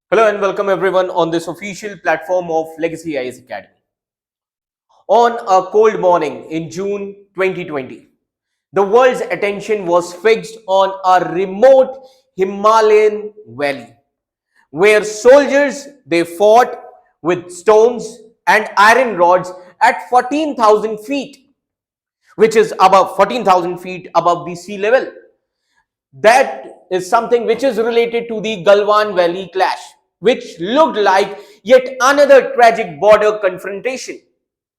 Hello and welcome everyone on this official platform of Legacy IAS Academy. On a cold morning in June 2020, the world's attention was fixed on a remote Himalayan valley where soldiers they fought with stones and iron rods at 14,000 feet, which is above 14,000 feet above the sea level. That is something which is related to the Galwan Valley clash, which looked like yet another tragic border confrontation.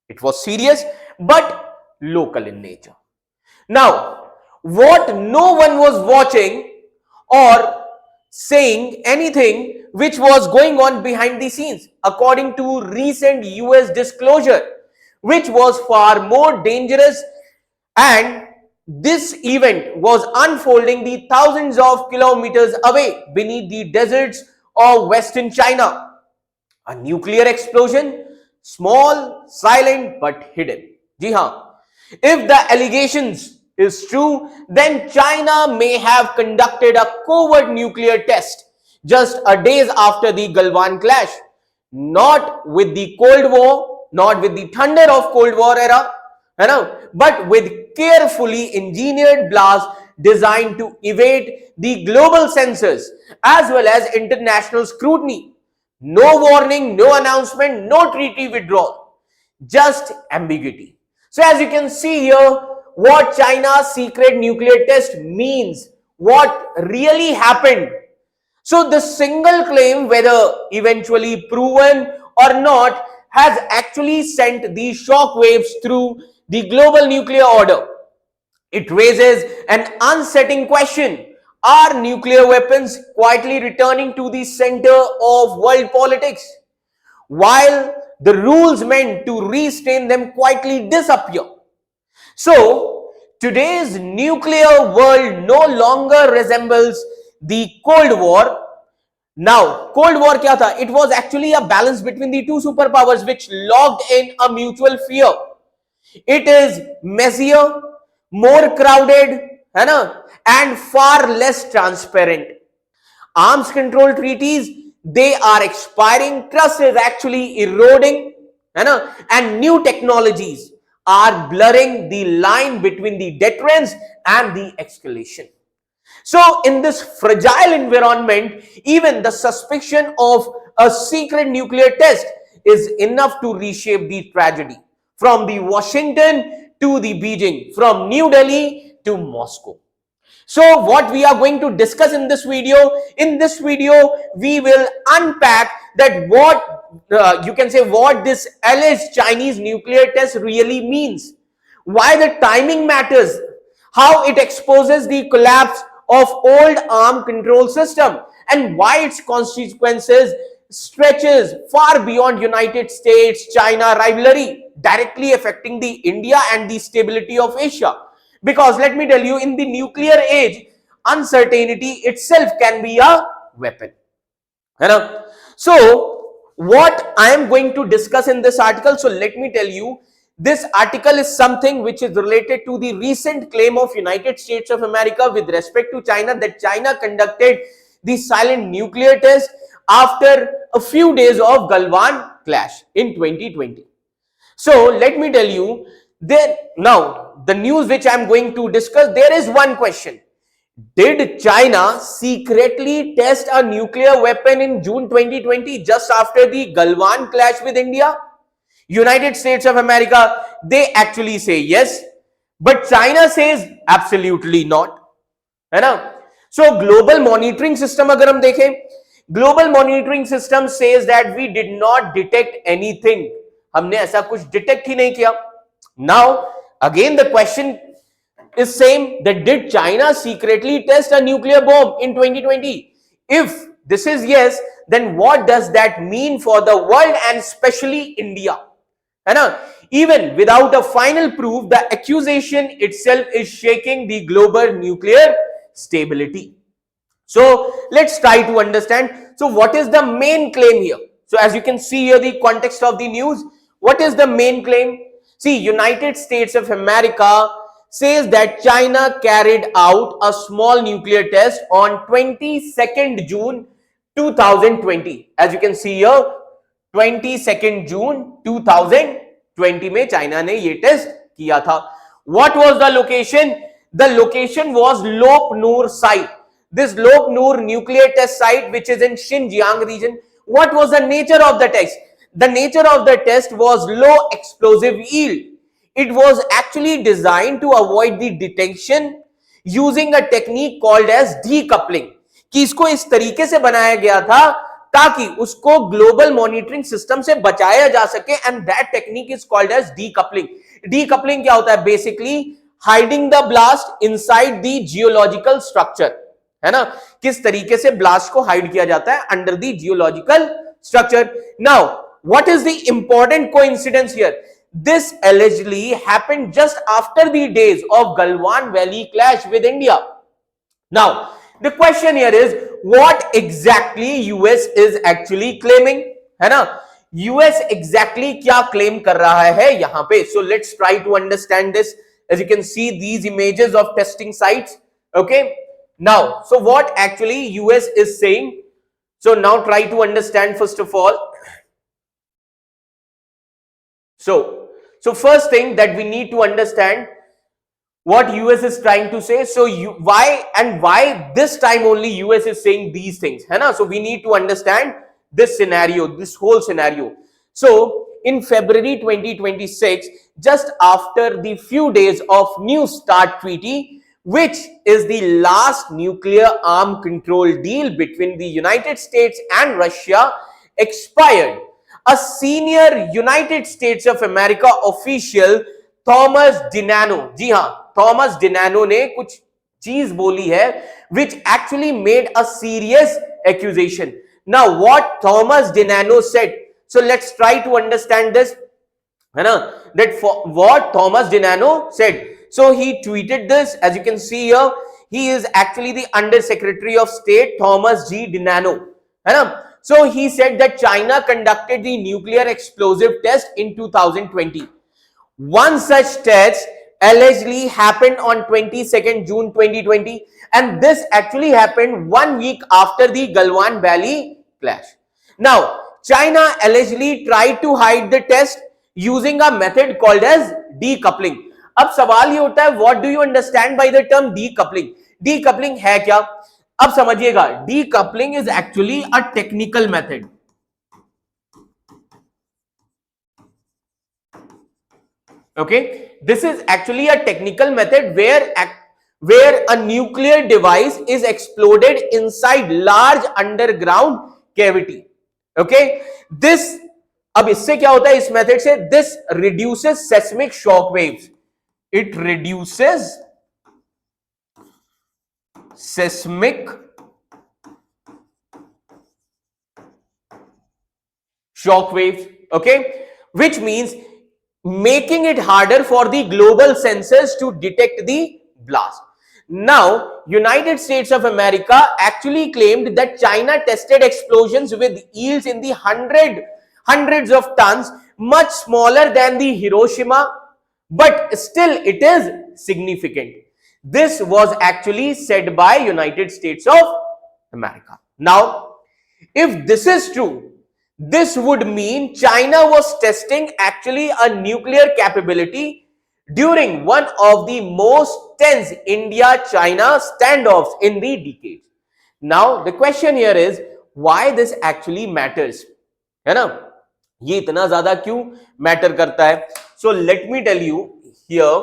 It was serious but local in nature. Now, what no one was watching or saying anything which was going on behind the scenes, according to recent US disclosure, which was far more dangerous, and this event was unfolding the thousands of kilometers away beneath the deserts of western China. A nuclear explosion, small, silent but hidden. Ji haan. If the allegations is true, then China may have conducted a covert nuclear test just a days after the Galwan clash, not with the Cold War, not with the thunder of Cold War era, but with carefully engineered blasts designed to evade the global censors as well as international scrutiny. No warning, no announcement, no treaty withdrawal, just ambiguity. So as you can see here, what China's secret nuclear test means, what really happened. So the single claim, whether eventually proven or not, has actually sent these shock waves through the global nuclear order. It raises an unsettling question. Are nuclear weapons quietly returning to the center of world politics, while the rules meant to restrain them quietly disappear? So, today's nuclear world no longer resembles the Cold War. Now, Cold War kya tha? It was actually a balance between the two superpowers which locked in a mutual fear. It is messier, more crowded, and far less transparent. Arms control treaties, they are expiring, trust is actually eroding, and new technologies are blurring the line between the deterrence and the escalation. So in this fragile environment, even the suspicion of a secret nuclear test is enough to reshape the tragedy from the Washington to the Beijing, from New Delhi to Moscow. So what we are going to discuss in this video, we will unpack that what you can say what this alleged Chinese nuclear test really means, why the timing matters, how it exposes the collapse of old arm control system, and why its consequences stretches far beyond United States China rivalry, directly affecting the India and the stability of Asia. Because let me tell you, in the nuclear age, uncertainty itself can be a weapon. So what I am going to discuss in this article, so let me tell you, this article is something which is related to the recent claim of United States of America with respect to China, that China conducted the silent nuclear test after a few days of Galwan clash in 2020. So let me tell you, now the news which I am going to discuss, there is one question. Did China secretly test a nuclear weapon in June 2020 just after the Galwan clash with India? United States of America, they actually say yes, but China says absolutely not. है ना? So global monitoring system अगर हम देखें, global monitoring system says that we did not detect anything. हमने ऐसा कुछ detect ही नहीं किया. Now again the question is same, that did China secretly test a nuclear bomb in 2020? If this is yes, then what does that mean for the world and especially India? Even without a final proof, the accusation itself is shaking the global nuclear stability. So let's try to understand. So what is the main claim here? So as you can see here, the context of the news, what is the main claim? See, United States of America says that China carried out a small nuclear test on 22nd June 2020. As you can see here, 22nd June 2020 में China ने ये test किया था. What was the location? The location was Lop Nur site. This Lop Nur nuclear test site, which is in Xinjiang region. What was the nature of the test? The nature of the test was low explosive yield. It was actually designed to avoid the detection using a technique called as decoupling. कि इसको इस तरीके से बनाया गया था ताकि उसको ग्लोबल मॉनिटरिंग सिस्टम से बचाया जा सके, and that technique is called as decoupling. Decoupling क्या होता है? Basically hiding the blast inside the geological structure, है ना. किस तरीके से ब्लास्ट को हाइड किया जाता है under the geological structure. Now what is the important coincidence here? This allegedly happened just after the days of Galwan Valley clash with India. Now, the question here is, what exactly US is actually claiming? है ना? US exactly क्या claim कर रहा है यहाँ पे? So let's try to understand this. As you can see, these images of testing sites. Okay. Now, so what actually US is saying? So now try to understand first of all. So first thing that we need to understand what US is trying to say. So why this time only US is saying these things, है ना? So we need to understand this scenario, this whole scenario. So in February 2026, just after the few days of New START treaty, which is the last nuclear arm control deal between the United States and Russia, expired, a senior United States of America official Thomas DiNanno, जी हाँ, Thomas DiNanno ने कुछ चीज बोली है which actually made a serious accusation. Now what Thomas DiNanno said, so let's try to understand this, है ना, that for what Thomas DiNanno said. So he tweeted this, as you can see here. He is actually the Under Secretary of State Thomas G. DiNanno, है ना. So he said that China conducted the nuclear explosive test in 2020. One such test allegedly happened on 22nd June 2020, and this actually happened 1 week after the Galwan Valley clash. Now, China allegedly tried to hide the test using a method called as decoupling. अब सवाल ये होता है, what do you understand by the term decoupling? Decoupling है क्या? अब समझिएगा, decoupling is actually a technical method. Okay, this is actually a technical method where a nuclear device is exploded inside large underground cavity. Okay, this, अब इससे क्या होता है इस मेथड से? This reduces seismic shock waves. It reduces seismic shock waves, okay, which means making it harder for the global sensors to detect the blast. Now, United States of America actually claimed that China tested explosions with yields in the hundreds of tons, much smaller than the Hiroshima, but still it is significant. This was actually said by United States of America. Now, if this is true, this would mean China was testing actually a nuclear capability during one of the most tense India-China standoffs in the decades. Now, the question here is, why this actually matters? है ना? ये इतना ज्यादा क्यों matter करता है? So let me tell you here.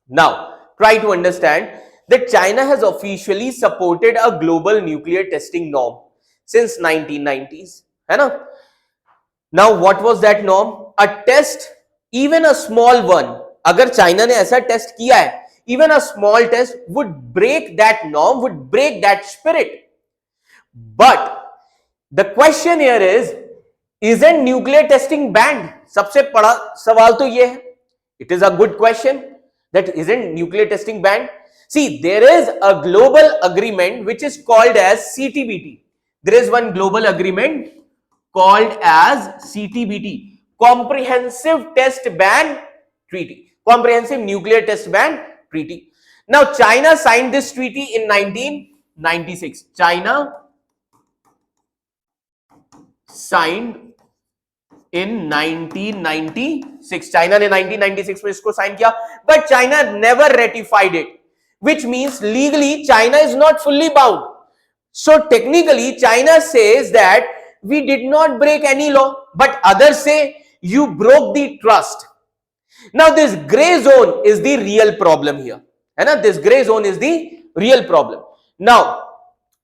Now, try to understand that China has officially supported a global nuclear testing norm since 1990s, है ना? Now, what was that norm? A test, even a small one, अगर China ने ऐसा test किया है, even a small test would break that norm, would break that spirit. But the question here is, isn't nuclear testing banned? सबसे बड़ा सवाल तो ये है. It is a good question, that isn't nuclear testing banned? See, there is a global agreement which is called as CTBT. There is one global agreement called as CTBT, Comprehensive Test Ban Treaty, Comprehensive Nuclear Test Ban Treaty. Now, China signed this treaty in 1996. China signed in 1996. China ने 1996 में इसको sign किया, but China never ratified it, which means legally China is not fully bound. So technically China says that we did not break any law, but others say you broke the trust. Now this gray zone is the real problem here, है ना? This gray zone is the real problem. Now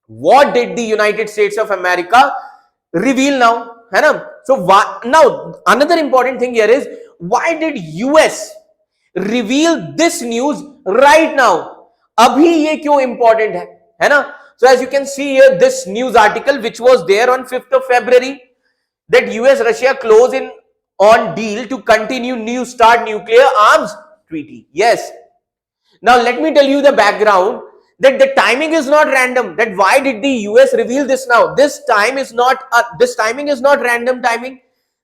what did the United States of America reveal now, है ना? So now another important thing here is, why did US reveal this news right now? अभी ये क्यों important है ना? So as you can see here, this news article which was there on 5th of February, that US Russia close in on deal to continue New START nuclear arms treaty. Yes. Now let me tell you the background, that the timing is not random. That why did the US reveal this now? This timing is not random timing.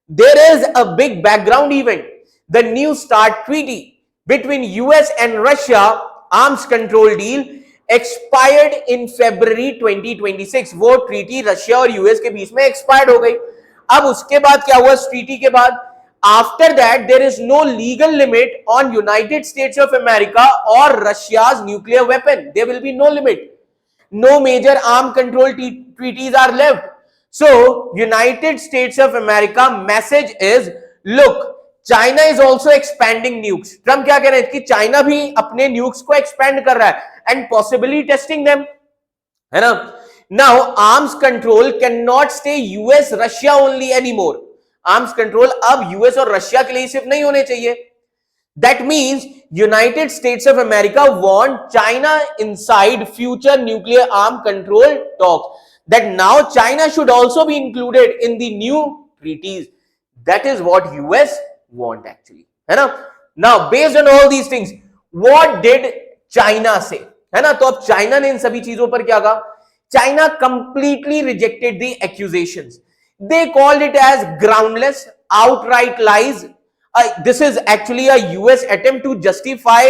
There is a big background event. The New START treaty between US and Russia arms control deal expired in February 2026. वो treaty Russia और US के बीच में expired हो गई. अब उसके बाद क्या हुआ? इस ट्रीटी के बाद after that there is no legal limit on United States of America or Russia's nuclear weapon. There will be no limit. No major arm control treaties are left. So United States of America message is, look, China is also expanding nukes. Trump क्या कह रहे हैं कि China भी अपने nukes को expand कर रहा है and possibly testing them, है ना? Now arms control cannot stay US Russia only anymore. Arms control अब यूएस और रशिया के लिए सिर्फ नहीं होने चाहिए. That means United States of America want China inside future nuclear arm control talks, that now China should also be included in the new treaties. That is what US want actually, है ना? Now based on all these things, what did China say, है ना? तो अब China ने इन सभी चीजों पर क्या कहा? China completely rejected the accusations. They called it as groundless, outright lies. This is actually a US attempt to justify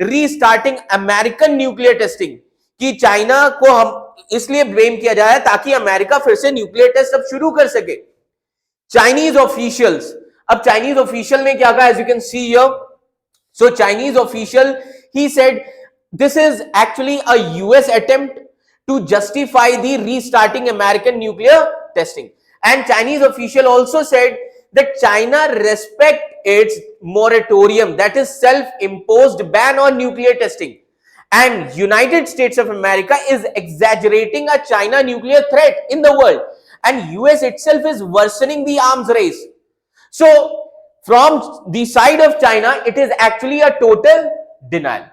restarting American nuclear testing. कि चाइना को हम इसलिए ब्लेम किया जा रहा है ताकि अमेरिका फिर से न्यूक्लियर टेस्ट अब शुरू कर सके. चाइनीज ऑफिशियल्स, अब चाइनीज ऑफिशियल ने क्या कहा? As you can see here, so Chinese official he said this is actually a US attempt to justify the restarting American nuclear testing. And Chinese official also said that China respect its moratorium, that is self-imposed ban on nuclear testing. And United States of America is exaggerating a China nuclear threat in the world. And US itself is worsening the arms race. So from the side of China, it is actually a total denial.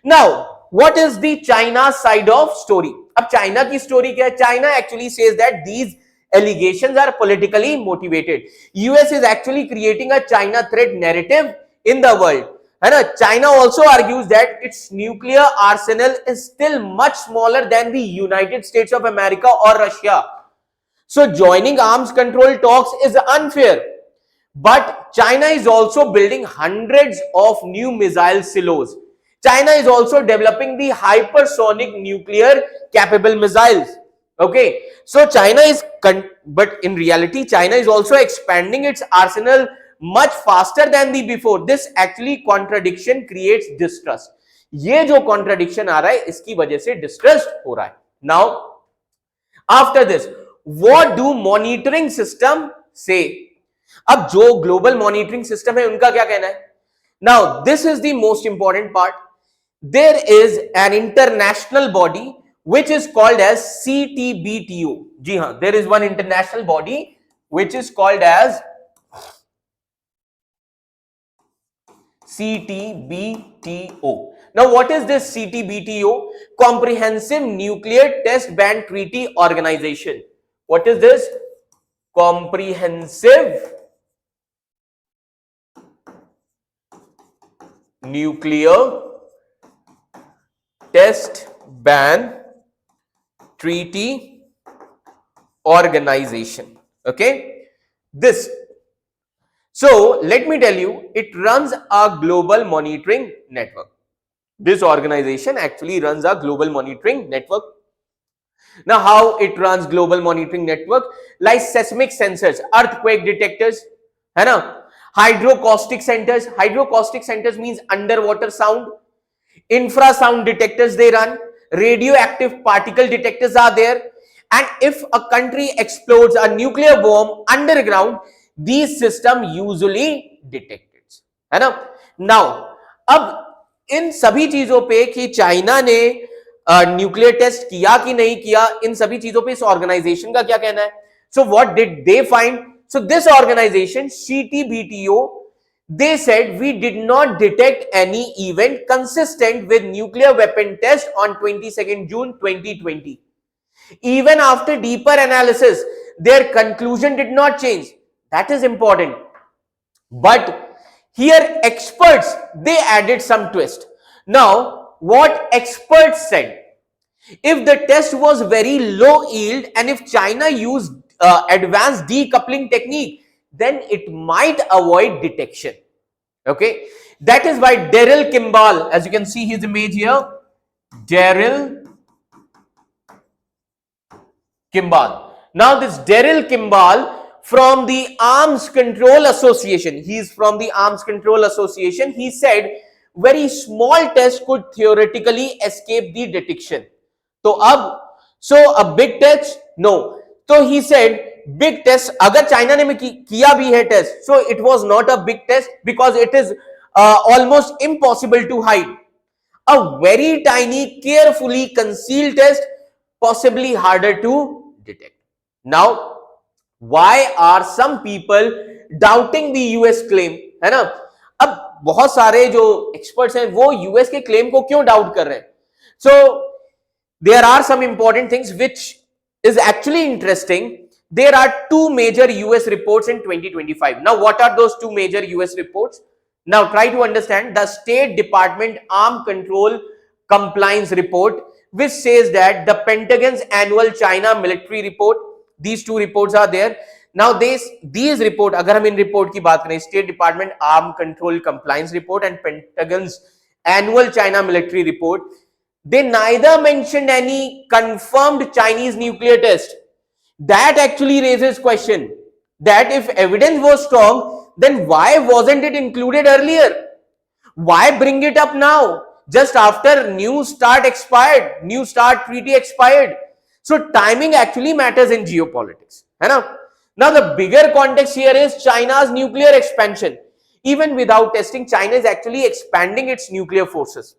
Now, what is the China side of story? अब China की story क्या है? China actually says that these allegations are politically motivated. US is actually creating a China threat narrative in the world, है ना? China also argues that its nuclear arsenal is still much smaller than the United States of America or Russia. So joining arms control talks is unfair. But China is also building hundreds of new missile silos. China is also developing the hypersonic nuclear capable missiles. Okay, so China is, but in reality China is also expanding its arsenal much faster than the before. This actually contradiction creates distrust. ये जो contradiction आ रहा है इसकी वजह से distrust हो रहा है. Now after this, what do monitoring system say? अब जो global monitoring system है उनका क्या कहना है? Now this is the most important part. There is an international body which is called as CTBTO. जी हाँ, there is one international body which is called as CTBTO. Now what is this CTBTO? Comprehensive Nuclear Test Ban Treaty Organization. What is this? Comprehensive Nuclear Test Ban Treaty Organization. Okay, this. So let me tell you, it runs a global monitoring network. This organization actually runs a global monitoring network. Now, how it runs global monitoring network, like seismic sensors, earthquake detectors, है ना, hydroacoustic centers. Hydroacoustic centers means underwater sound. Infrasound detectors they run. Radioactive particle detectors are there. And if a country explodes a nuclear bomb underground, these system usually detect it, है ना. Now, अब इन सभी चीजों पे कि China ने nuclear test किया कि नहीं किया, इन सभी चीजों पे इस ऑर्गेनाइजेशन का क्या कहना है. So what did they find? So this organization CTBTO, they said we did not detect any event consistent with nuclear weapon test on 22nd June 2020. Even after deeper analysis, their conclusion did not change. That is important. But here experts, they added some twist. Now, what experts said, if the test was very low yield and if China used advanced decoupling technique, then it might avoid detection. Okay, that is why Daryl Kimball, as you can see his image here, Daryl Kimball. Now this Daryl Kimball from the Arms Control Association, he is from the Arms Control Association, he said very small test could theoretically escape the detection. So a big test, no. So he said big test, अगर China ने किया भी है test, so it was not a big test because it is almost impossible to hide. A very tiny, carefully concealed test, possibly harder to detect. Now, why are some people doubting the US claim? है ना. अब बहुत सारे जो experts हैं वो US के claim को क्यों doubt कर रहे हैं? So there are some important things which is actually interesting. There are two major US reports in 2025. Now, what are those two major US reports? Now, try to understand the State Department Arm Control Compliance Report, which says that the Pentagon's annual China military report, these two reports are there. Now, these report, अगर हम इन report की बात करें, State Department Arm Control Compliance Report and Pentagon's annual China military report, they neither mentioned any confirmed Chinese nuclear test. That actually raises question that if evidence was strong, then why wasn't it included earlier? Why bring it up now? Just after New START expired, New START treaty expired. So timing actually matters in geopolitics. है ना? Now the bigger context here is China's nuclear expansion. Even without testing, China is actually expanding its nuclear forces.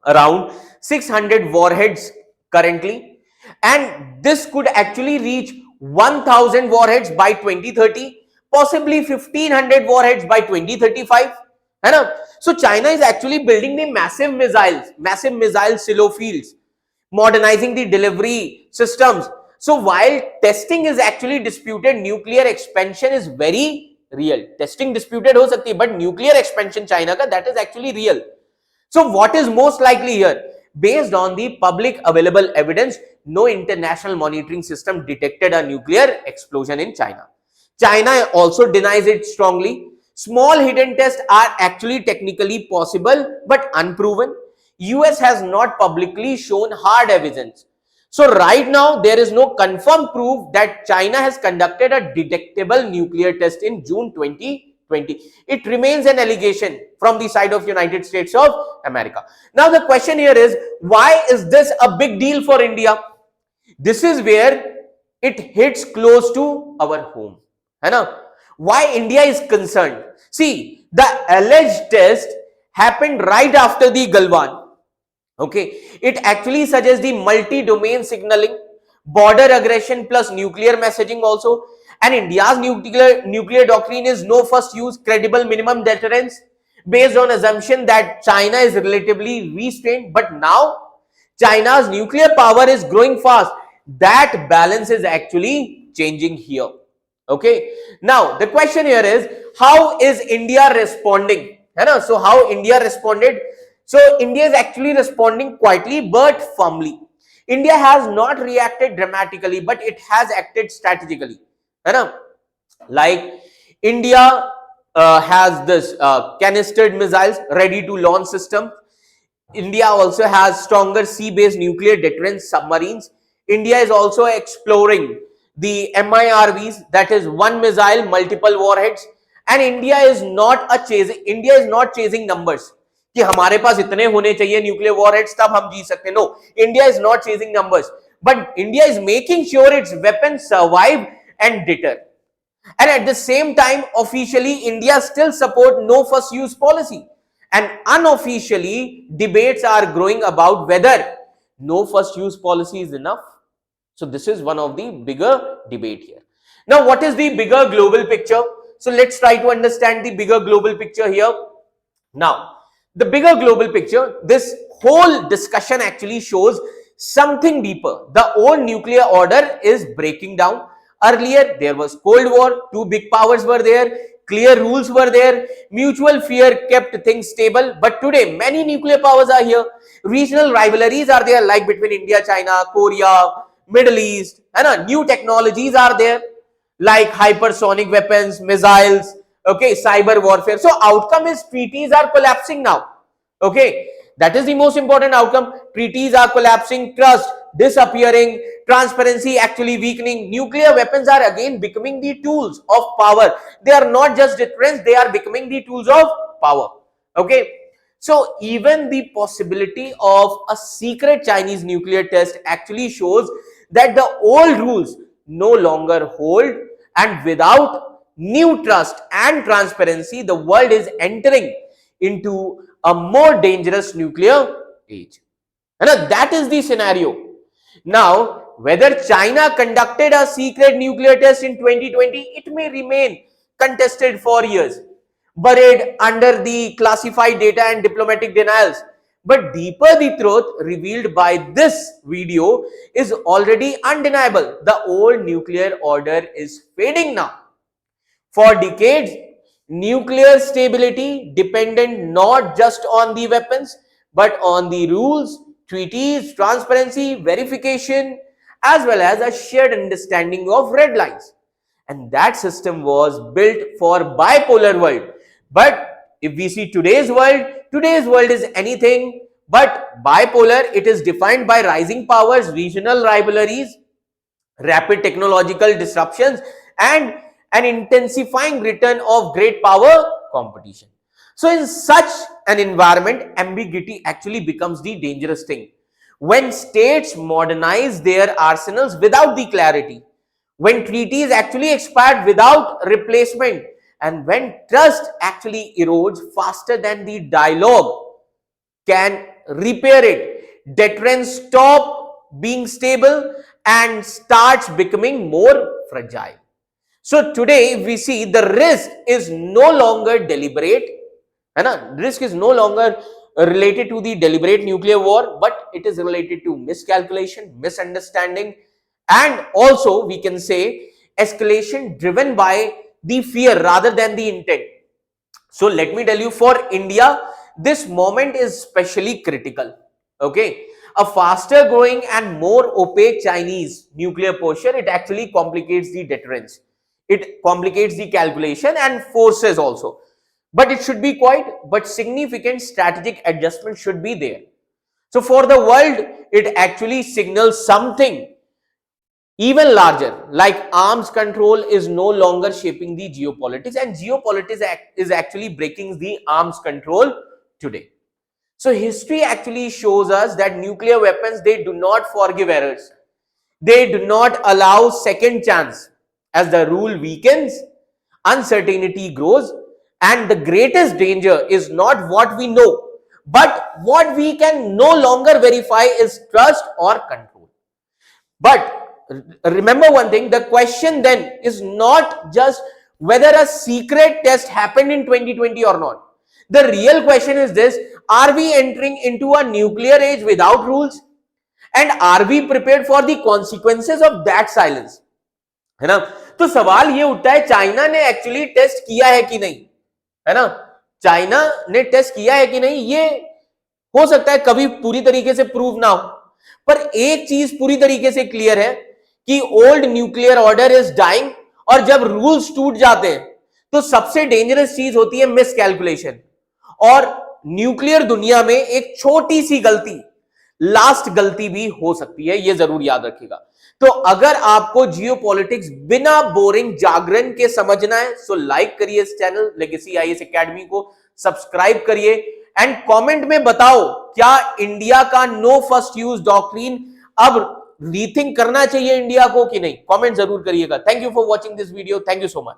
Around 600 warheads currently, and this could actually reach 1000 warheads by 2030, possibly 1500 warheads by 2035, है ना. So China is actually building the massive missile silo fields, modernizing the delivery systems. So while testing is actually disputed, nuclear expansion is very real. Testing disputed हो सकती है, but nuclear expansion China का, that is actually real. So what is most likely here? Based on the public available evidence, no international monitoring system detected a nuclear explosion in China. China also denies it strongly. Small hidden tests are actually technically possible but unproven. US has not publicly shown hard evidence. So right now there is no confirmed proof that China has conducted a detectable nuclear test in June 2020. It remains an allegation from the side of United States of America. Now the question here is, why is this a big deal for India? This is where it hits close to our home, है ना. Why India is concerned? See, the alleged test happened right after the Galwan. Okay, it actually suggests the multi-domain signaling, border aggression plus nuclear messaging also. And India's nuclear doctrine is no first use, credible minimum deterrence, based on assumption that China is relatively restrained. But now China's nuclear power is growing fast. That balance is actually changing here. Okay. Now the question here is, how is India responding? So how India responded? So India is actually responding quietly but firmly. India has not reacted dramatically, but it has acted strategically. Like India has this canistered missiles ready to launch system. India also has stronger sea-based nuclear deterrence submarines. India is also exploring the MIRVs, that is one missile multiple warheads, and India is not chasing numbers कि हमारे पास इतने होने चाहिए nuclear warheads तब हम जीत सकते. No, India is not chasing numbers, but India is making sure its weapons survive and deter. And at the same time, officially, India still support no first use policy. And unofficially, debates are growing about whether no first use policy is enough. So this is one of the bigger debate here. Now, what is the bigger global picture? So let's try to understand the bigger global picture here. Now, the bigger global picture, this whole discussion actually shows something deeper. The old nuclear order is breaking down. Earlier, there was Cold War, two big powers were there, clear rules were there, mutual fear kept things stable. But today, many nuclear powers are here. Regional rivalries are there, like between India, China, Korea, Middle East. And new technologies are there, like hypersonic weapons, missiles, okay, cyber warfare. So outcome is treaties are collapsing now. Okay, that is the most important outcome. Treaties are collapsing, trust disappearing, transparency actually weakening. Nuclear weapons are again becoming the tools of power. They are not just deterrence, they are becoming the tools of power. Okay, so even the possibility of a secret Chinese nuclear test actually shows that the old rules no longer hold, and without new trust and transparency, the world is entering into a more dangerous nuclear age. And that is the scenario. Now, whether China conducted a secret nuclear test in 2020, it may remain contested for years, buried under the classified data and diplomatic denials. But deeper, the truth revealed by this video is already undeniable. The old nuclear order is fading now. For decades, nuclear stability depended not just on the weapons, but on the rules, treaties, transparency, verification, as well as a shared understanding of red lines. And that system was built for bipolar world. But if we see today's world is anything but bipolar. It is defined by rising powers, regional rivalries, rapid technological disruptions, and an intensifying return of great power competition. So in such an environment, ambiguity actually becomes the dangerous thing. When states modernize their arsenals without the clarity, when treaties actually expire without replacement, and when trust actually erodes faster than the dialogue can repair it, deterrence stop being stable and starts becoming more fragile. So today we see the risk is no longer deliberate, risk is no longer related to the deliberate nuclear war, but it is related to miscalculation, misunderstanding, and also we can say escalation driven by the fear rather than the intent. So let me tell you, for India, this moment is especially critical. Okay, a faster growing and more opaque Chinese nuclear posture, it actually complicates the deterrence. It complicates the calculation and forces also. But it should be quite, but significant strategic adjustment should be there. So for the world, it actually signals something even larger, like arms control is no longer shaping the geopolitics, and geopolitics is actually breaking the arms control today. So history actually shows us that nuclear weapons, they do not forgive errors. They do not allow second chance. As the rule weakens, uncertainty grows, and the greatest danger is not what we know, but what we can no longer verify is trust or control. But remember one thing, the question then is not just whether a secret test happened in 2020 or not. The real question is this: are we entering into a nuclear age without rules? And are we prepared for the consequences of that silence? है ना? तो सवाल ये उठता है, China ने actually test किया है कि नहीं, है ना? चाइना ने टेस्ट किया है कि नहीं, ये हो सकता है कभी पूरी तरीके से प्रूव ना हो, पर एक चीज पूरी तरीके से क्लियर है कि old nuclear order is dying, और जब रूल्स टूट जाते हैं तो सबसे डेंजरस चीज होती है मिसकैलकुलेशन. और न्यूक्लियर दुनिया में एक छोटी सी गलती लास्ट गलती भी हो सकती है, यह जरूर याद रखिएगा। तो अगर आपको जियोपॉलिटिक्स बिना बोरिंग जागरण के समझना है तो लाइक करिए इस चैनल लेगेसी आईएएस एकेडमी को, सब्सक्राइब करिए एंड कमेंट में बताओ क्या इंडिया का नो फर्स्ट यूज डॉक्ट्रिन अब रीथिंक करना चाहिए इंडिया को कि नहीं। कमेंट जरूर करिएगा। Thank you for watching this video. Thank you so much.